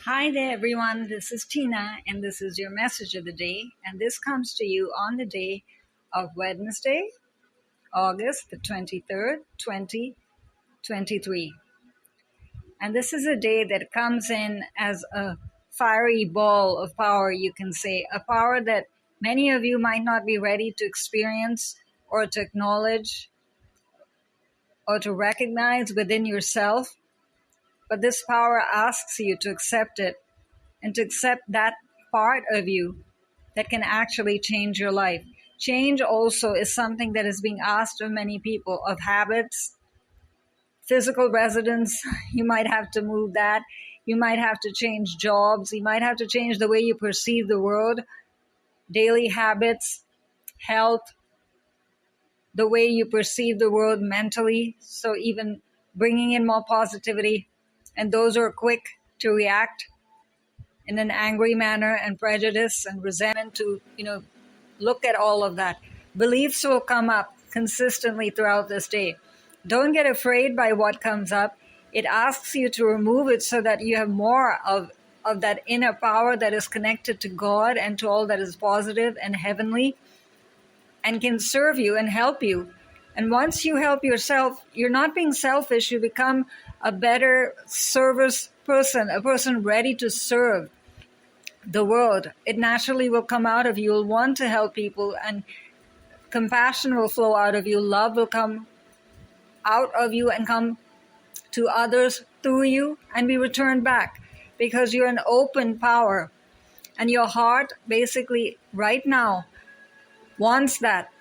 Hi there, everyone. This is Tina, and this is your message of the day. And this comes to you on the day of Wednesday, August the 23rd, 2023. And this is a day that comes in as a fiery ball of power, you can say, a power that many of you might not be ready to experience or to acknowledge or to recognize within yourself. But this power asks you to accept it and to accept that part of you that can actually change your life. Change also is something that is being asked of many people, of habits, physical residence. You might have to move that. You might have to change jobs. You might have to change the way you perceive the world, daily habits, health, the way you perceive the world mentally. So even bringing in more positivity. And those who are quick to react in an angry manner and prejudice and resentment to, look at all of that. Beliefs will come up consistently throughout this day. Don't get afraid by what comes up. It asks you to remove it so that you have more of that inner power that is connected to God and to all that is positive and heavenly and can serve you and help you. And once you help yourself, you're not being selfish. You become a better service person, a person ready to serve the world. It naturally will come out of you. You'll want to help people, and compassion will flow out of you. Love will come out of you and come to others through you and be returned back, because you're an open power. And your heart basically right now wants that.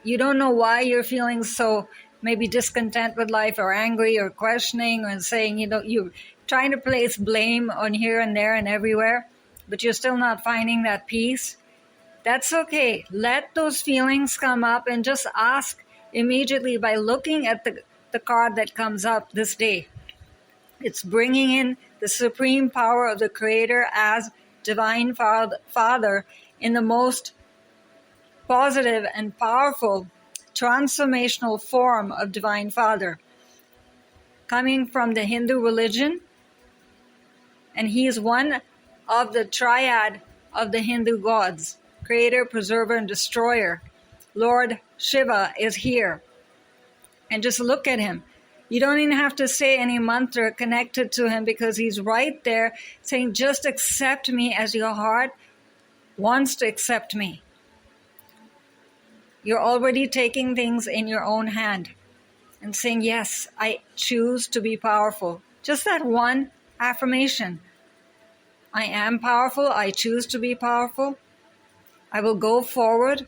You don't know why you're feeling so maybe discontent with life or angry or questioning or saying, you're trying to place blame on here and there and everywhere, but you're still not finding that peace. That's okay. Let those feelings come up and just ask immediately by looking at the card that comes up this day. It's bringing in the supreme power of the Creator as Divine Father in the most positive and powerful transformational form of Divine Father, coming from the Hindu religion. And he is one of the triad of the Hindu gods: Creator, Preserver, and Destroyer. Lord Shiva is here. And just look at him. You don't even have to say any mantra connected to him, because he's right there saying, just accept me as your heart wants to accept me. You're already taking things in your own hand and saying, yes, I choose to be powerful. Just that one affirmation. I am powerful. I choose to be powerful. I will go forward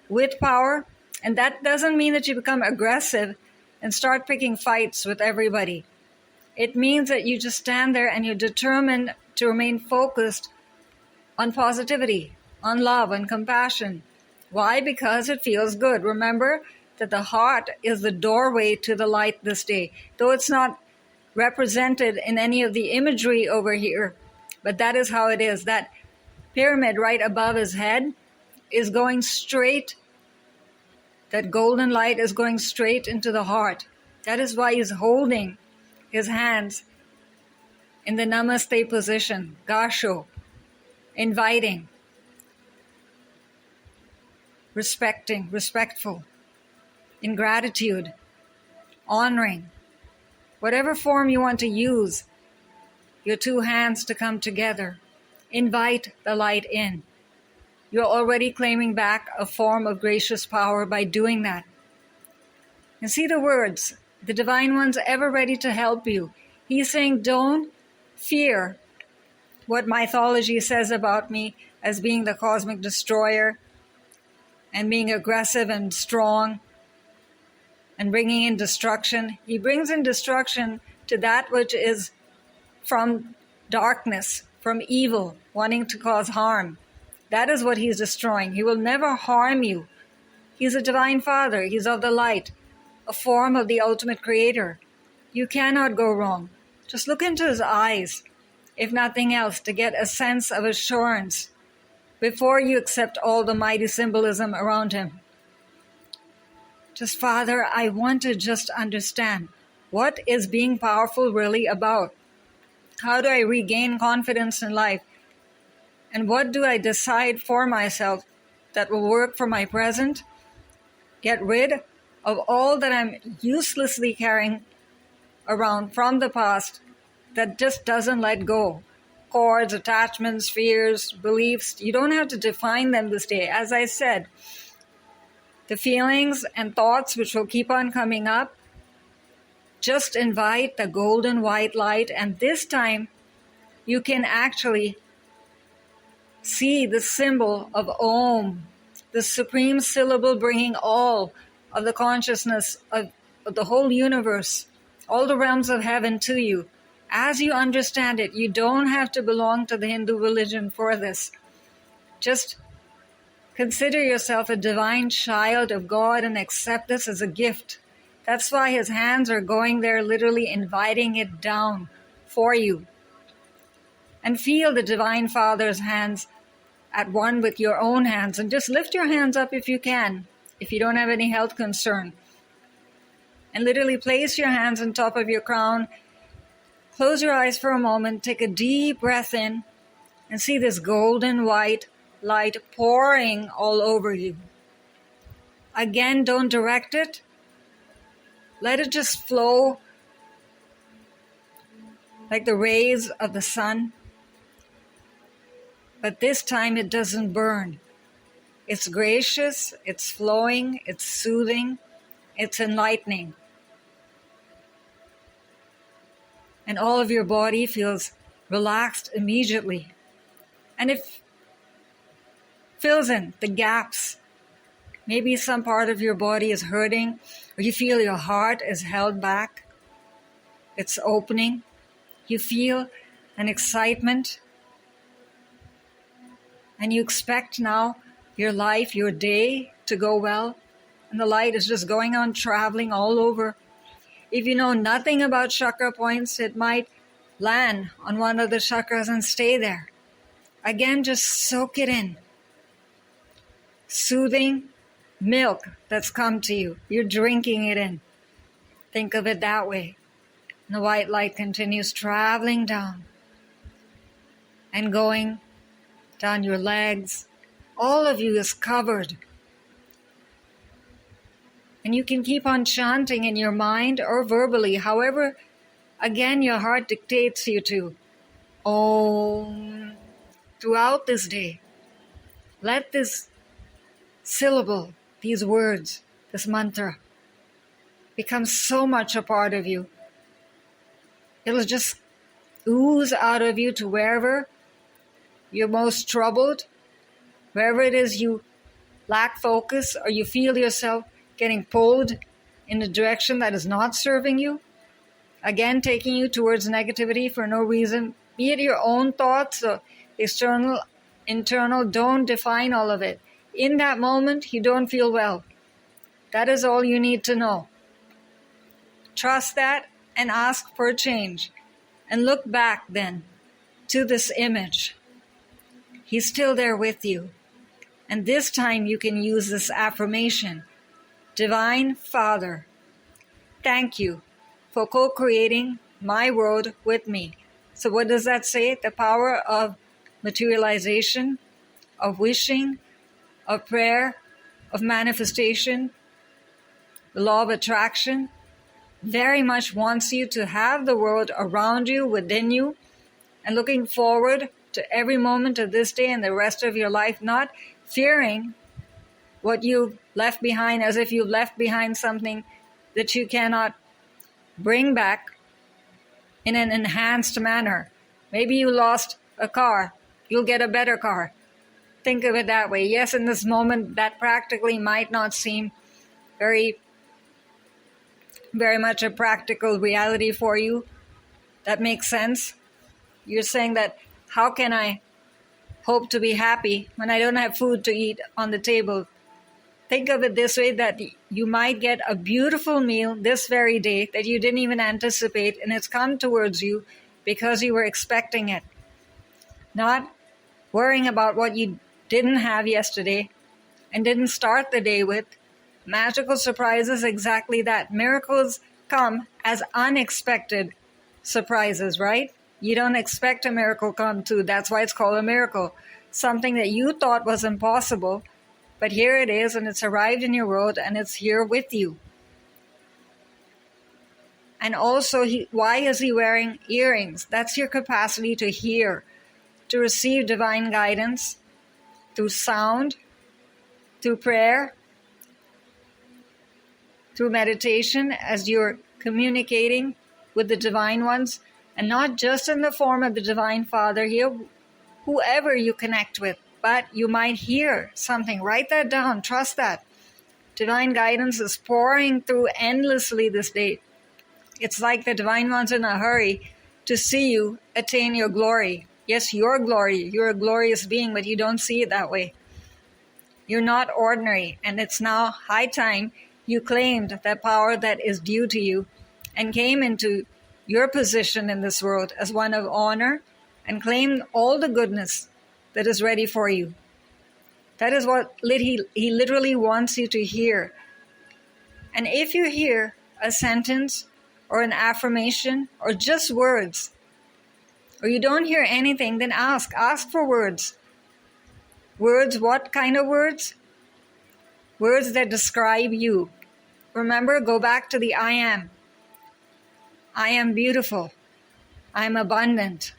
with power. And that doesn't mean that you become aggressive and start picking fights with everybody. It means that you just stand there and you're determined to remain focused on positivity, on love, on compassion. Why? Because it feels good. Remember that the heart is the doorway to the light this day. Though it's not represented in any of the imagery over here, but that is how it is. That pyramid right above his head is going straight. That golden light is going straight into the heart. That is why he's holding his hands in the Namaste position, Gasho, inviting, respecting, respectful, in gratitude, honoring. Whatever form you want to use, your two hands to come together. Invite the light in. You're already claiming back a form of gracious power by doing that. And see the words. The Divine One's ever ready to help you. He's saying, don't fear what mythology says about me as being the cosmic destroyer and being aggressive and strong and bringing in destruction. He brings in destruction to that which is from darkness, from evil, wanting to cause harm. That is what he's destroying. He will never harm you. He's a Divine Father. He's of the light, a form of the ultimate Creator. You cannot go wrong. Just look into his eyes, if nothing else, to get a sense of assurance before you accept all the mighty symbolism around him. Just, Father, I want to just understand, what is being powerful really about? How do I regain confidence in life? And what do I decide for myself that will work for my present? Get rid of all that I'm uselessly carrying around from the past that just doesn't let go. Cords, attachments, fears, beliefs, you don't have to define them this day. As I said, the feelings and thoughts which will keep on coming up, just invite the golden white light, and this time you can actually see the symbol of Om, the supreme syllable bringing all of the consciousness of the whole universe, all the realms of heaven to you. As you understand it, you don't have to belong to the Hindu religion for this. Just consider yourself a divine child of God and accept this as a gift. That's why his hands are going there, literally inviting it down for you. And feel the Divine Father's hands at one with your own hands. And just lift your hands up if you can, if you don't have any health concern. And literally place your hands on top of your crown. Close your eyes for a moment. Take a deep breath in and see this golden white light pouring all over you. Again, don't direct it. Let it just flow like the rays of the sun. But this time it doesn't burn. It's gracious, it's flowing, it's soothing, it's enlightening. And all of your body feels relaxed immediately. And it fills in the gaps. Maybe some part of your body is hurting, or you feel your heart is held back. It's opening. You feel an excitement. And you expect now your life, your day to go well. And the light is just going on, traveling all over. If you know nothing about chakra points, it might land on one of the chakras and stay there. Again, just soak it in. Soothing milk that's come to you. You're drinking it in. Think of it that way. And the white light continues traveling down and going down your legs. All of you is covered. And you can keep on chanting in your mind or verbally, however, again, your heart dictates you to. Om. Throughout this day, let this syllable, these words, this mantra, become so much a part of you. It'll just ooze out of you to wherever you're most troubled, wherever it is you lack focus or you feel yourself getting pulled in a direction that is not serving you. Again, taking you towards negativity for no reason, be it your own thoughts or external, internal, don't define all of it. In that moment, you don't feel well. That is all you need to know. Trust that and ask for a change. And look back then to this image. He's still there with you. And this time you can use this affirmation. Divine Father, thank you for co-creating my world with me. So what does that say? The power of materialization, of wishing, of prayer, of manifestation, the law of attraction, very much wants you to have the world around you, within you, and looking forward to every moment of this day and the rest of your life, not fearing what you've left behind as if you've left behind something that you cannot bring back in an enhanced manner. Maybe you lost a car. You'll get a better car. Think of it that way. Yes, in this moment, that practically might not seem very much a practical reality for you. That makes sense. You're saying that, how can I hope to be happy when I don't have food to eat on the table? Think of it this way, that you might get a beautiful meal this very day that you didn't even anticipate, and it's come towards you because you were expecting it. Not worrying about what you didn't have yesterday and didn't start the day with. Magical surprises, exactly that. Miracles come as unexpected surprises, right? You don't expect a miracle come true. That's why it's called a miracle. Something that you thought was impossible, but here it is, and it's arrived in your world, and it's here with you. And also, why is he wearing earrings? That's your capacity to hear, to receive divine guidance through sound, through prayer, through meditation, as you're communicating with the divine ones, and not just in the form of the Divine Father here, whoever you connect with, but you might hear something. Write that down. Trust that. Divine guidance is pouring through endlessly this day. It's like the divine ones in a hurry to see you attain your glory. Yes, your glory. You're a glorious being, but you don't see it that way. You're not ordinary, and it's now high time you claimed that power that is due to you and came into your position in this world as one of honor and claimed all the goodness that is ready for you. That is what he literally wants you to hear. And if you hear a sentence or an affirmation or just words, or you don't hear anything, then ask for words. Words, what kind of words? Words that describe you. Remember, go back to the I am. I am beautiful. I'm abundant.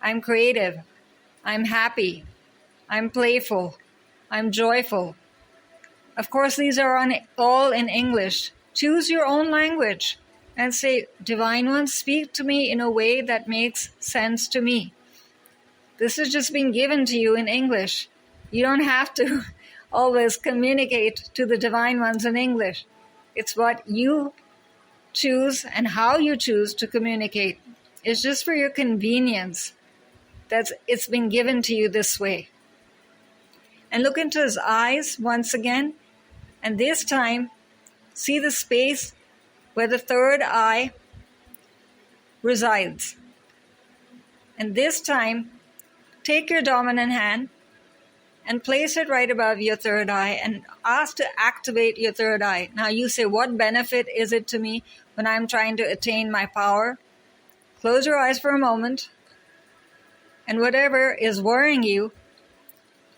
I'm creative. I'm happy. I'm playful. I'm joyful. Of course, these are all in English. Choose your own language and say, Divine One, speak to me in a way that makes sense to me. This is just being given to you in English. You don't have to always communicate to the Divine Ones in English. It's what you choose and how you choose to communicate. It's just for your convenience that it's been given to you this way. And look into his eyes once again, and this time see the space where the third eye resides. And this time, take your dominant hand and place it right above your third eye and ask to activate your third eye. Now you say, what benefit is it to me when I'm trying to attain my power? Close your eyes for a moment, and whatever is worrying you,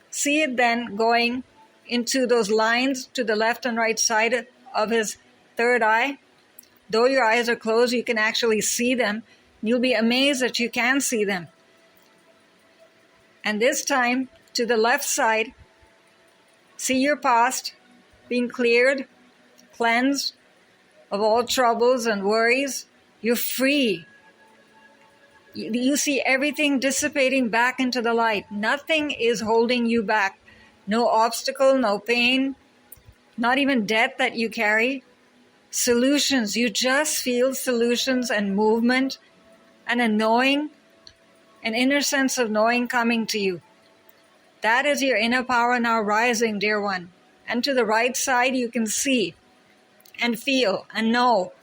see it then going into those lines to the left and right side of his third eye. Though your eyes are closed, you can actually see them. You'll be amazed that you can see them. And this time, to the left side, see your past being cleared, cleansed of all troubles and worries. You're free. You see everything dissipating back into the light. Nothing is holding you back. No obstacle, no pain, not even debt that you carry. Solutions. You just feel solutions and movement and a knowing, an inner sense of knowing coming to you. That is your inner power now rising, dear one. And to the right side, you can see and feel and know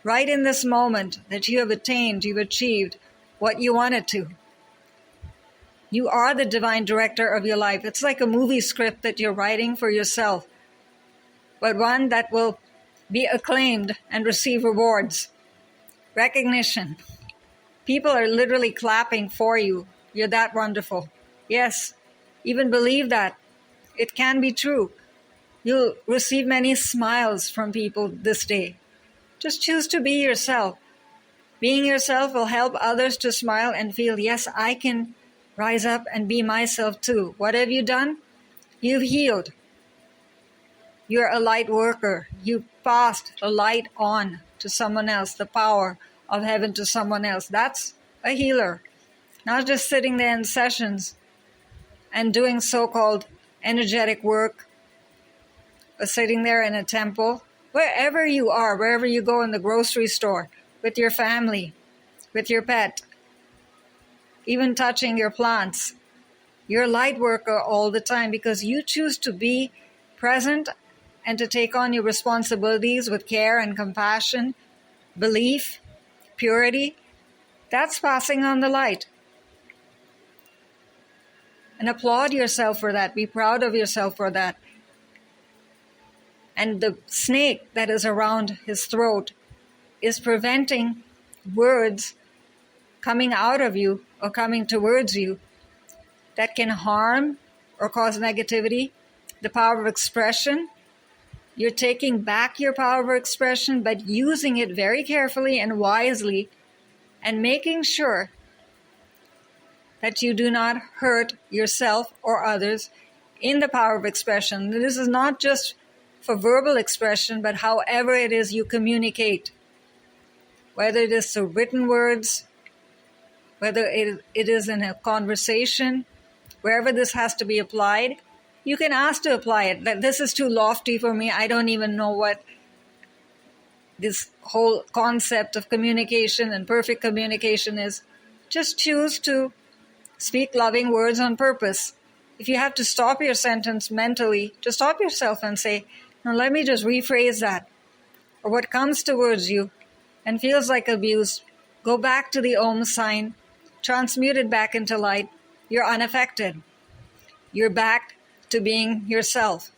right in this moment that you have attained, you've achieved what you wanted to. You are the divine director of your life. It's like a movie script that you're writing for yourself, but one that will be acclaimed and receive rewards, recognition. People are literally clapping for you. You're that wonderful. Yes, even believe that. It can be true. You'll receive many smiles from people this day. Just choose to be yourself. Being yourself will help others to smile and feel, yes, I can rise up and be myself too. What have you done? You've healed. You're a light worker. You passed the light on to someone else, the power of heaven to someone else. That's a healer. Not just sitting there in sessions and doing so-called energetic work, or sitting there in a temple. Wherever you are, wherever you go in the grocery store, with your family, with your pet, even touching your plants. You're a light worker all the time because you choose to be present and to take on your responsibilities with care and compassion, belief, purity. That's passing on the light. And applaud yourself for that. Be proud of yourself for that. And the snake that is around his throat is preventing words coming out of you or coming towards you that can harm or cause negativity. The power of expression. You're taking back your power of expression, but using it very carefully and wisely, and making sure that you do not hurt yourself or others in the power of expression. This is not just for verbal expression, but however it is you communicate, whether it is through written words, whether it is in a conversation, wherever this has to be applied, you can ask to apply it. That this is too lofty for me. I don't even know what this whole concept of communication and perfect communication is. Just choose to speak loving words on purpose. If you have to stop your sentence mentally, just stop yourself and say, now let me just rephrase that. Or what comes towards you and feels like abuse, go back to the Om sign, transmute it back into light. You're unaffected. You're back to being yourself.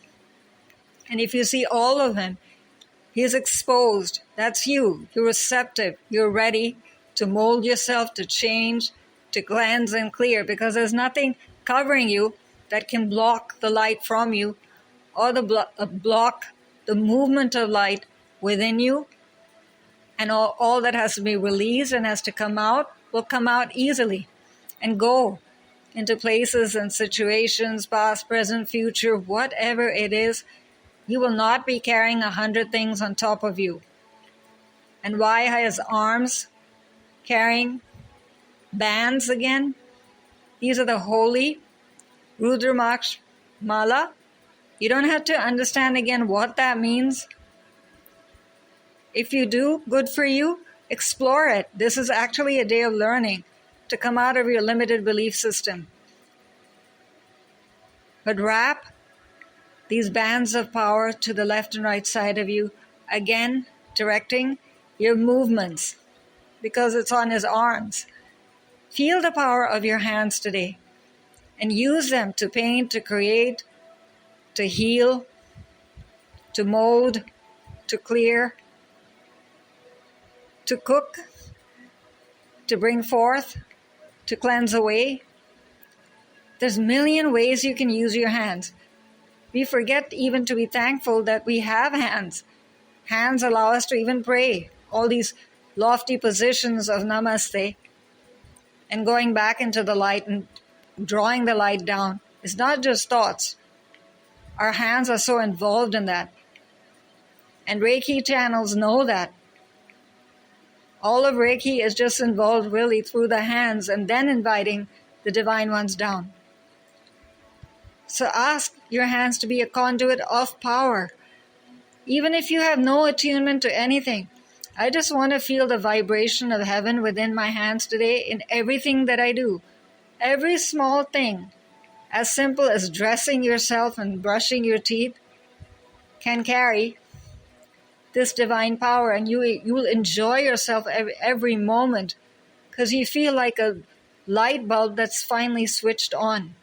And if you see all of him, he's exposed. That's you. You're receptive. You're ready to mold yourself, to change, to cleanse and clear, because there's nothing covering you that can block the light from you or block the movement of light within you. And all that has to be released and has to come out will come out easily and go into places and situations, past, present, future, whatever it is. You will not be carrying 100 things on top of you. And why has arms carrying bands again? These are the holy Rudramaksh Mala. You don't have to understand again what that means. If you do, good for you. Explore it. This is actually a day of learning to come out of your limited belief system. But wrap these bands of power to the left and right side of you, again directing your movements because it's on his arms. Feel the power of your hands today and use them to paint, to create, to heal, to mold, to clear, to cook, to bring forth, to cleanse away. There's a million ways you can use your hands. We forget even to be thankful that we have hands. Hands allow us to even pray. All these lofty positions of namaste and going back into the light and drawing the light down. It's not just thoughts. Our hands are so involved in that. And Reiki channels know that. All of Reiki is just involved really through the hands and then inviting the divine ones down. So ask your hands to be a conduit of power. Even if you have no attunement to anything, I just want to feel the vibration of heaven within my hands today in everything that I do. Every small thing, as simple as dressing yourself and brushing your teeth, can carry this divine power, and you will enjoy yourself every moment because you feel like a light bulb that's finally switched on.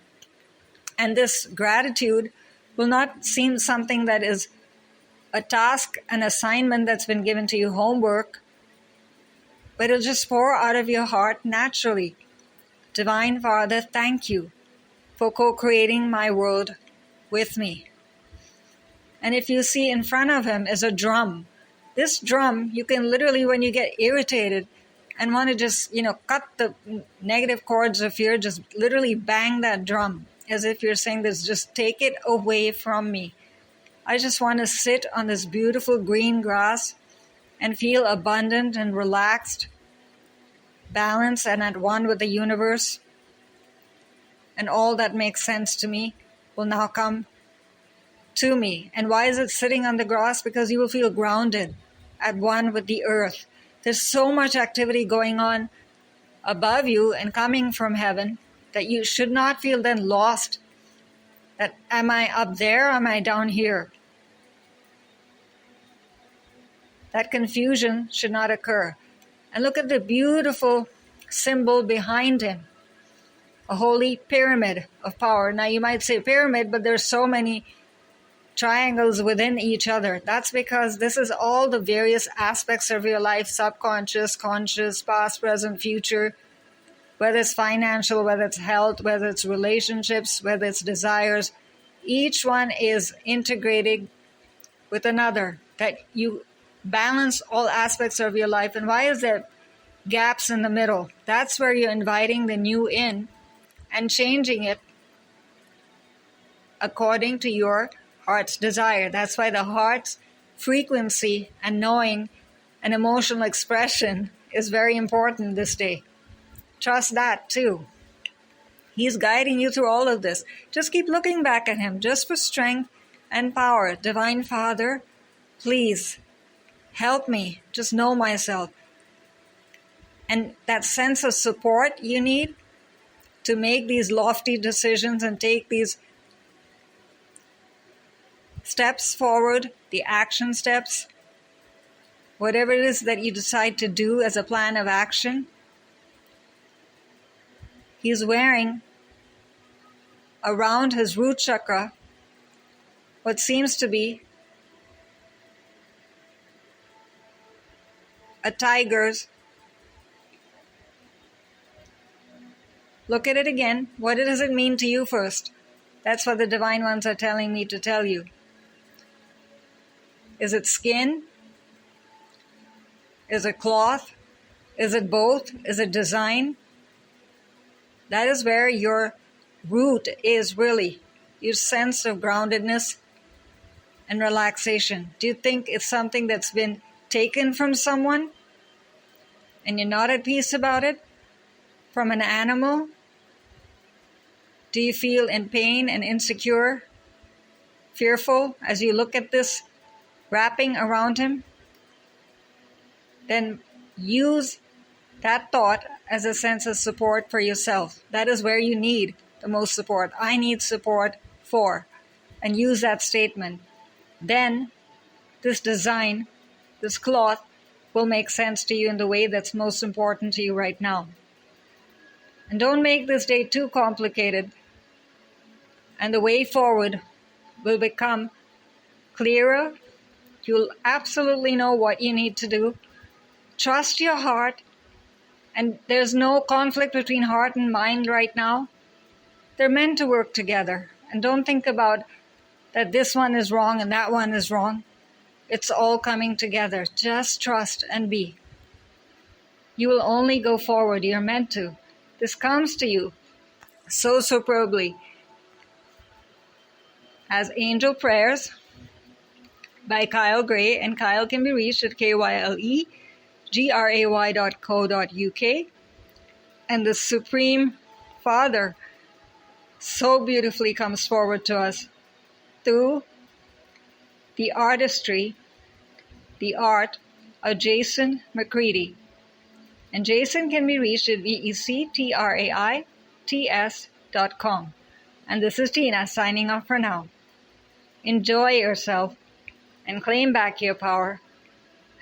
And this gratitude will not seem something that is a task, an assignment that's been given to you, homework, but it'll just pour out of your heart naturally. Divine Father, thank you for co-creating my world with me. And if you see in front of him is a drum, this drum, you can literally, when you get irritated and want to just, cut the negative chords of fear, just literally bang that drum as if you're saying this, just take it away from me. I just want to sit on this beautiful green grass and feel abundant and relaxed, balanced and at one with the universe. And all that makes sense to me will now come to me. And why is it sitting on the grass? Because you will feel grounded, at one with the earth. There's so much activity going on above you and coming from heaven that you should not feel then lost. That am I up there? Am I down here? That confusion should not occur. And look at the beautiful symbol behind him. A holy pyramid of power. Now you might say pyramid, but there's so many triangles within each other. That's because this is all the various aspects of your life, subconscious, conscious, past, present, future, whether it's financial, whether it's health, whether it's relationships, whether it's desires. Each one is integrating with another, that you balance all aspects of your life. And why is there gaps in the middle? That's where you're inviting the new in and changing it according to your heart's desire. That's why the heart's frequency and knowing and emotional expression is very important this day. Trust that too. He's guiding you through all of this. Just keep looking back at him just for strength and power. Divine Father, please help me just know myself. And that sense of support you need to make these lofty decisions and take these steps forward, the action steps, whatever it is that you decide to do as a plan of action. He's wearing around his root chakra what seems to be a tiger's. Look at it again. What does it mean to you first? That's what the divine ones are telling me to tell you. Is it skin? Is it cloth? Is it both? Is it design? That is where your root is really. Your sense of groundedness and relaxation. Do you think it's something that's been taken from someone and you're not at peace about it? From an animal? Do you feel in pain and insecure, fearful as you look at this wrapping around him? Then use that thought as a sense of support for yourself. That is where you need the most support. I need support for. And use that statement. Then this design, this cloth, will make sense to you in the way that's most important to you right now. And don't make this day too complicated. And the way forward will become clearer. You'll absolutely know what you need to do. Trust your heart. And there's no conflict between heart and mind right now. They're meant to work together. And don't think about that this one is wrong and that one is wrong. It's all coming together. Just trust and be. You will only go forward. You're meant to. This comes to you so superbly as Angel Prayers by Kyle Gray, and Kyle can be reached at kylegray.co.uk. And the Supreme Father so beautifully comes forward to us through the artistry, the art of Jason McCready. And Jason can be reached at vectrais.com. And this is Tina signing off for now. Enjoy yourself and claim back your power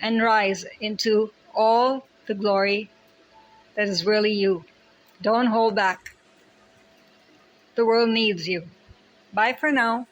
and rise into all the glory that is really you. Don't hold back. The world needs you. Bye for now.